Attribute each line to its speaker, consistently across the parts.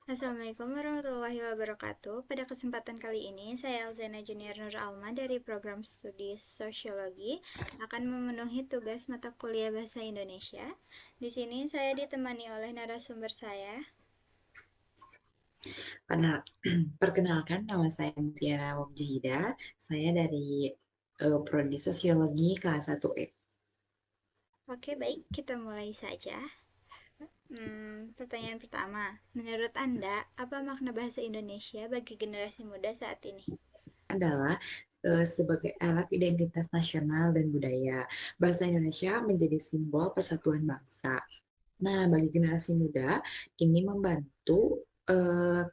Speaker 1: Assalamualaikum warahmatullahi wabarakatuh. Pada kesempatan kali ini, saya Alzena Junior Nur Alma dari program studi Sosiologi akan memenuhi tugas mata kuliah Bahasa Indonesia. Di sini saya ditemani oleh narasumber saya.
Speaker 2: Perkenalkan, nama saya Mutiara Wabjahida. Saya dari Prodi Sosiologi kelas 1E.
Speaker 1: Oke, baik, kita mulai saja. Pertanyaan pertama, menurut Anda, apa makna bahasa Indonesia bagi generasi muda saat ini?
Speaker 2: Adalah sebagai alat identitas nasional dan budaya. Bahasa Indonesia menjadi simbol persatuan bangsa. Nah, bagi generasi muda, ini membantu eh,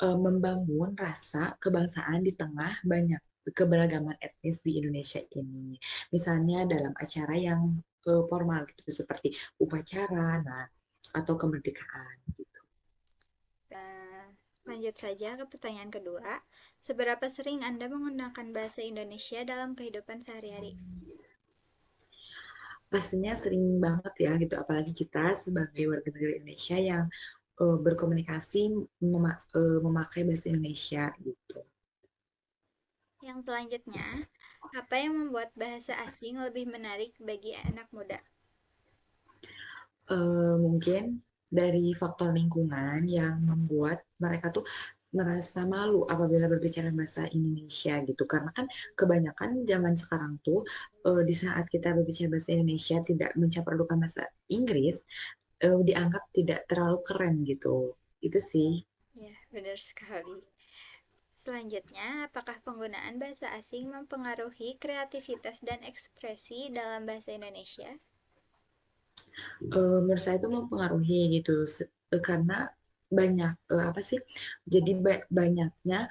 Speaker 2: membangun rasa kebangsaan di tengah banyak keberagaman etnis di Indonesia ini. Misalnya dalam acara yang formal gitu, seperti upacara, nah, atau kemerdekaan gitu.
Speaker 1: Eh, Lanjut saja ke pertanyaan kedua. Seberapa sering Anda menggunakan bahasa Indonesia dalam kehidupan sehari-hari?
Speaker 2: Pastinya sering banget ya gitu, apalagi kita sebagai warga negara Indonesia yang berkomunikasi memakai bahasa Indonesia gitu.
Speaker 1: Yang selanjutnya, apa yang membuat bahasa asing lebih menarik bagi anak muda?
Speaker 2: Mungkin dari faktor lingkungan yang membuat mereka tuh merasa malu apabila berbicara bahasa Indonesia gitu, karena kan kebanyakan zaman sekarang tuh di saat kita berbicara bahasa Indonesia tidak mencampurkan bahasa Inggris, dianggap tidak terlalu keren gitu. Itu sih.
Speaker 1: Ya, benar sekali. Selanjutnya, apakah penggunaan bahasa asing mempengaruhi kreativitas dan ekspresi dalam bahasa Indonesia?
Speaker 2: Menurut saya itu mempengaruhi gitu, karena banyak apa sih, jadi banyaknya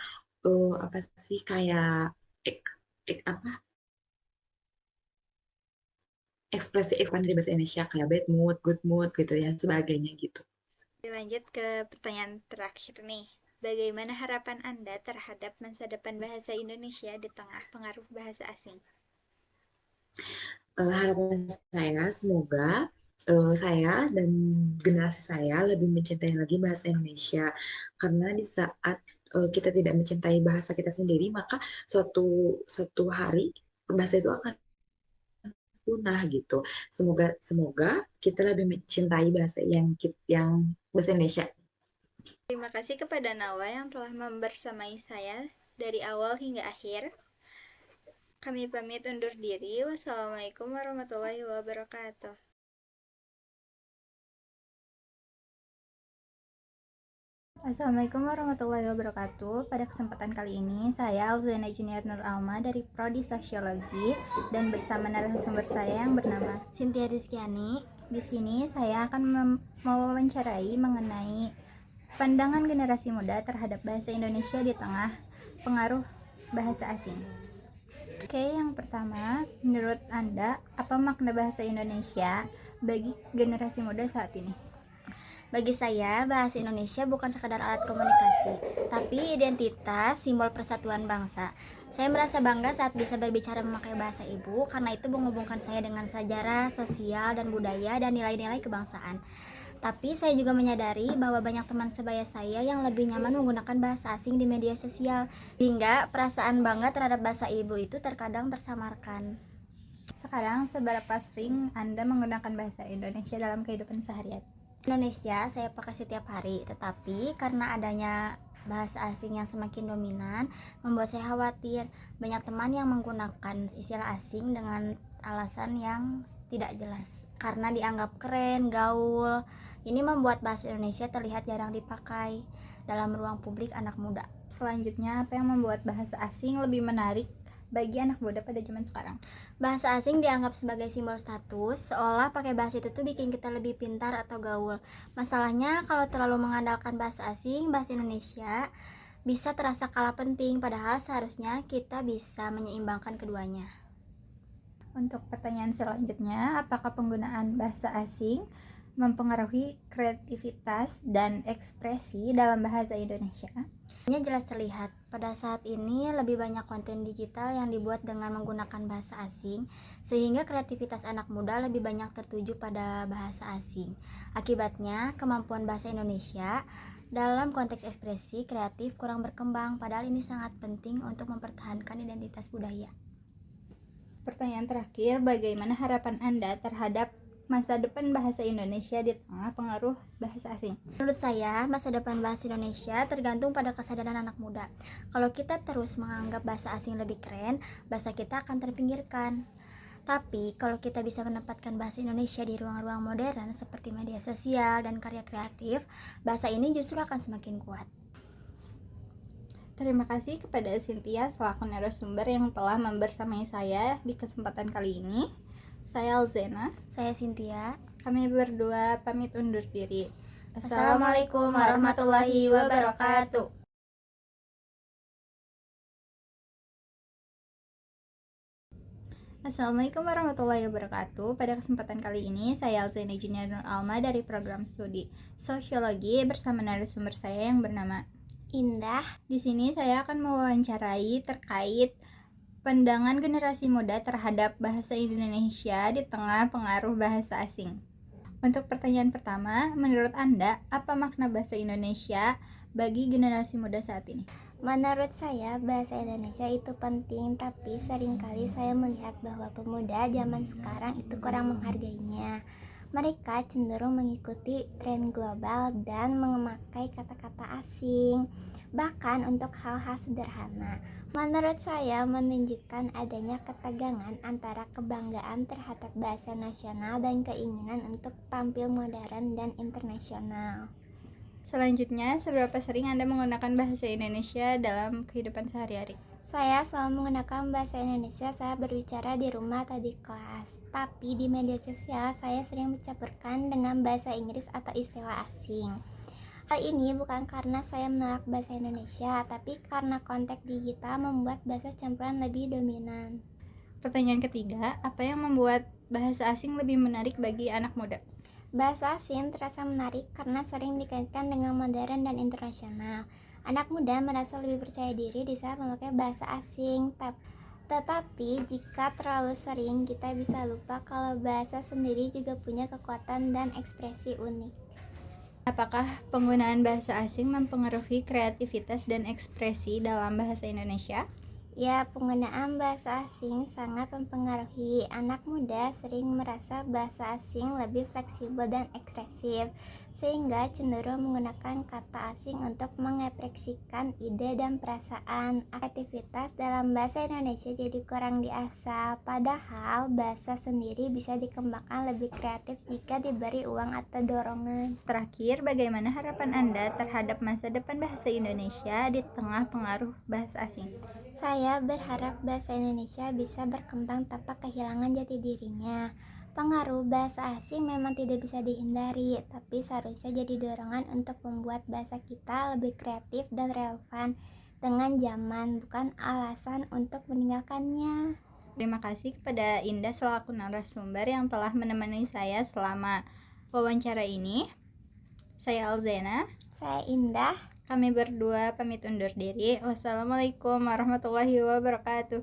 Speaker 2: apa sih, kayak ek, apa, ekspresi ekspresi dari bahasa Indonesia kayak bad mood, good mood gitu ya, sebagainya gitu.
Speaker 1: Dilanjut ke pertanyaan terakhir nih. Bagaimana harapan Anda terhadap masa depan bahasa Indonesia di tengah pengaruh bahasa asing?
Speaker 2: Harapan saya semoga saya dan generasi saya lebih mencintai lagi bahasa Indonesia, karena di saat kita tidak mencintai bahasa kita sendiri, maka suatu suatu hari bahasa itu akan punah gitu. Semoga semoga kita lebih mencintai bahasa yang bahasa Indonesia.
Speaker 1: Terima kasih kepada Nawa yang telah membersamai saya dari awal hingga akhir. Kami pamit undur diri. Wassalamualaikum warahmatullahi wabarakatuh. Assalamualaikum warahmatullahi wabarakatuh. Pada kesempatan kali ini, saya Alzena Junior Nur Alma dari Prodi Sosiologi dan bersama narasumber saya yang bernama Cynthia Rizkyani. Di sini saya akan mewawancarai mengenai pandangan generasi muda terhadap bahasa Indonesia di tengah pengaruh bahasa asing. Oke, yang pertama, menurut Anda, apa makna bahasa Indonesia bagi generasi muda saat ini?
Speaker 3: Bagi saya, bahasa Indonesia bukan sekadar alat komunikasi, tapi identitas, simbol persatuan bangsa. Saya merasa bangga saat bisa berbicara memakai bahasa ibu, karena itu menghubungkan saya dengan sejarah, sosial, dan budaya, dan nilai-nilai kebangsaan. Tapi saya juga menyadari bahwa banyak teman sebaya saya yang lebih nyaman menggunakan bahasa asing di media sosial, hingga perasaan bangga terhadap bahasa ibu itu terkadang tersamarkan.
Speaker 1: Sekarang, seberapa sering Anda menggunakan bahasa Indonesia dalam kehidupan sehari-hari?
Speaker 3: Indonesia saya pakai setiap hari, tetapi karena adanya bahasa asing yang semakin dominan membuat saya khawatir banyak teman yang menggunakan istilah asing dengan alasan yang tidak jelas karena dianggap keren, gaul. Ini membuat bahasa Indonesia terlihat jarang dipakai dalam ruang publik anak muda.
Speaker 1: Selanjutnya, apa yang membuat bahasa asing lebih menarik bagi anak muda pada zaman sekarang?
Speaker 3: Bahasa asing dianggap sebagai simbol status, seolah pakai bahasa itu tuh bikin kita lebih pintar atau gaul. Masalahnya kalau terlalu mengandalkan bahasa asing, bahasa Indonesia bisa terasa kalah penting, padahal seharusnya kita bisa menyeimbangkan keduanya.
Speaker 1: Untuk pertanyaan selanjutnya, apakah penggunaan bahasa asing mempengaruhi kreativitas dan ekspresi dalam bahasa Indonesia?
Speaker 3: Ini jelas terlihat, pada saat ini lebih banyak konten digital yang dibuat dengan menggunakan bahasa asing, sehingga kreativitas anak muda lebih banyak tertuju pada bahasa asing. Akibatnya, kemampuan bahasa Indonesia Dalam konteks ekspresi, kreatif kurang berkembang, padahal ini sangat penting untuk mempertahankan identitas budaya.
Speaker 1: Pertanyaan terakhir, bagaimana harapan Anda terhadap masa depan bahasa Indonesia di tengah pengaruh bahasa asing?
Speaker 3: Menurut saya, masa depan bahasa Indonesia tergantung pada kesadaran anak muda. Kalau kita terus menganggap bahasa asing lebih keren, bahasa kita akan terpinggirkan. Tapi, kalau kita bisa menempatkan bahasa Indonesia di ruang-ruang modern seperti media sosial dan karya kreatif, bahasa ini justru akan semakin kuat.
Speaker 1: Terima kasih kepada Cynthia selaku narasumber yang telah membersamai saya di kesempatan kali ini. Saya Alzena.
Speaker 3: Saya Cynthia.
Speaker 1: Kami berdua pamit undur diri.
Speaker 3: Assalamualaikum warahmatullahi wabarakatuh.
Speaker 1: Assalamualaikum warahmatullahi wabarakatuh. Pada kesempatan kali ini, saya Alzena Junior Nur Alma dari program studi Sosiologi bersama narasumber saya yang bernama
Speaker 3: Indah.
Speaker 1: Di sini saya akan mewawancarai terkait pandangan generasi muda terhadap bahasa Indonesia di tengah pengaruh bahasa asing. Untuk pertanyaan pertama, menurut Anda, apa makna bahasa Indonesia bagi generasi muda saat ini?
Speaker 3: Menurut saya, bahasa Indonesia itu penting, tapi seringkali saya melihat bahwa pemuda zaman sekarang itu kurang menghargainya. Mereka cenderung mengikuti tren global dan memakai kata-kata asing, bahkan untuk hal-hal sederhana. Menurut saya, menunjukkan adanya ketegangan antara kebanggaan terhadap bahasa nasional dan keinginan untuk tampil modern dan internasional.
Speaker 1: Selanjutnya, seberapa sering Anda menggunakan bahasa Indonesia dalam kehidupan sehari-hari?
Speaker 3: Saya selalu menggunakan bahasa Indonesia saat berbicara di rumah atau di kelas. Tapi di media sosial saya sering mencampurkan dengan bahasa Inggris atau istilah asing. Hal ini bukan karena saya menolak bahasa Indonesia, tapi karena konteks digital membuat bahasa campuran lebih dominan.
Speaker 1: Pertanyaan ketiga, apa yang membuat bahasa asing lebih menarik bagi anak muda?
Speaker 3: Bahasa asing terasa menarik karena sering dikaitkan dengan modern dan internasional. Anak muda merasa lebih percaya diri di saat memakai bahasa asing. Tetapi jika terlalu sering, kita bisa lupa kalau bahasa sendiri juga punya kekuatan dan ekspresi unik.
Speaker 1: Apakah penggunaan bahasa asing mempengaruhi kreativitas dan ekspresi dalam bahasa Indonesia?
Speaker 3: Ya, penggunaan bahasa asing sangat mempengaruhi. Anak muda sering merasa bahasa asing lebih fleksibel dan ekspresif, sehingga cenderung menggunakan kata asing untuk mengekspresikan ide dan perasaan. Aktivitas dalam bahasa Indonesia jadi kurang diasah, padahal bahasa sendiri bisa dikembangkan lebih kreatif jika diberi uang atau dorongan.
Speaker 1: Terakhir, bagaimana harapan Anda terhadap masa depan bahasa Indonesia di tengah pengaruh bahasa asing?
Speaker 3: Saya berharap bahasa Indonesia bisa berkembang tanpa kehilangan jati dirinya. Pengaruh bahasa asing memang tidak bisa dihindari, tapi seharusnya jadi dorongan untuk membuat bahasa kita lebih kreatif dan relevan dengan zaman, bukan alasan untuk meninggalkannya.
Speaker 1: Terima kasih kepada Indah selaku narasumber yang telah menemani saya selama wawancara ini. Saya Alzena.
Speaker 3: Saya Indah.
Speaker 1: Kami berdua pamit undur diri. Wassalamualaikum warahmatullahi wabarakatuh.